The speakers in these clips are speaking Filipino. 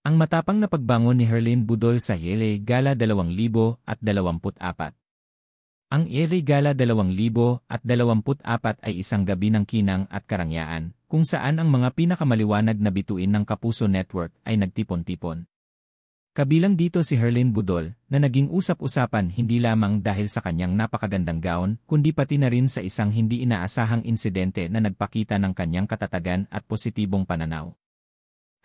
Ang matapang na pagbangon ni Herlin Budol sa Yele Gala 2024. Ang Yele Gala 2024 ay isang gabi ng kinang at karangyaan, kung saan ang mga pinakamaliwanag na bituin ng Kapuso Network ay nagtipon-tipon. Kabilang dito si Herlin Budol, na naging usap-usapan hindi lamang dahil sa kanyang napakagandang gown, kundi pati na rin sa isang hindi inaasahang insidente na nagpakita ng kanyang katatagan at positibong pananaw.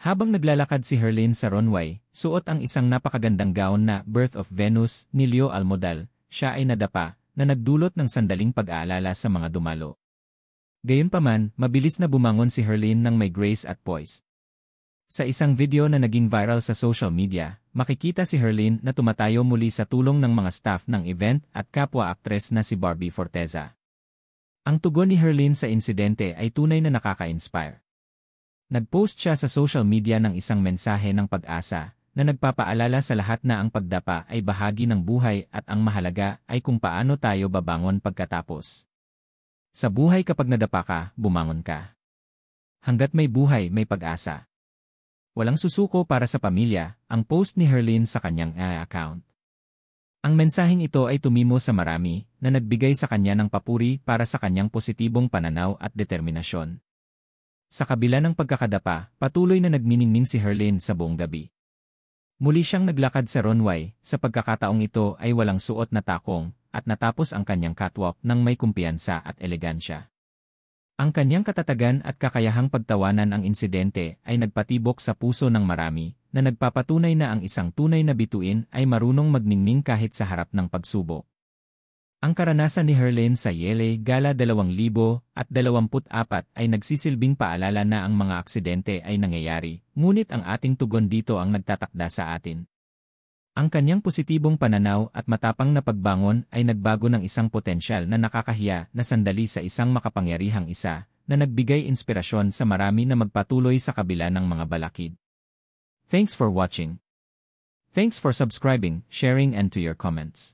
Habang naglalakad si Herlin sa runway, suot ang isang napakagandang gown na Birth of Venus ni Leo Almodal, siya ay nadapa, na nagdulot ng sandaling pag-aalala sa mga dumalo. Gayunpaman, mabilis na bumangon si Herlin ng may grace at poise. Sa isang video na naging viral sa social media, makikita si Herlin na tumatayo muli sa tulong ng mga staff ng event at kapwa-aktres na si Barbie Forteza. Ang tugon ni Herlin sa insidente ay tunay na nakaka-inspire. Nag-post siya sa social media ng isang mensahe ng pag-asa, na nagpapaalala sa lahat na ang pagdapa ay bahagi ng buhay at ang mahalaga ay kung paano tayo babangon pagkatapos. Sa buhay kapag nadapa ka, bumangon ka. Hanggat may buhay, may pag-asa. Walang susuko para sa pamilya, ang post ni Herlin sa kanyang account. Ang mensaheng ito ay tumimo sa marami, na nagbigay sa kanya ng papuri para sa kanyang positibong pananaw at determinasyon. Sa kabila ng pagkakadapa, patuloy na nagniningning si Herlin sa buong gabi. Muli siyang naglakad sa runway, sa pagkakataong ito ay walang suot na takong, at natapos ang kanyang catwalk ng may kumpiyansa at elegansya. Ang kanyang katatagan at kakayahang pagtawanan ang insidente ay nagpatibok sa puso ng marami, na nagpapatunay na ang isang tunay na bituin ay marunong magningning kahit sa harap ng pagsubok. Ang karanasan ni Herlin sa Yele Gala 2024 ay nagsisilbing paalala na ang mga aksidente ay nangyayari, ngunit ang ating tugon dito ang nagtatakda sa atin. Ang kanyang positibong pananaw at matapang na pagbangon ay nagbago ng isang potensyal na nakakahiya na sandali sa isang makapangyarihang isa, na nagbigay inspirasyon sa marami na magpatuloy sa kabila ng mga balakid. Thanks for watching. Thanks for subscribing, sharing and to your comments.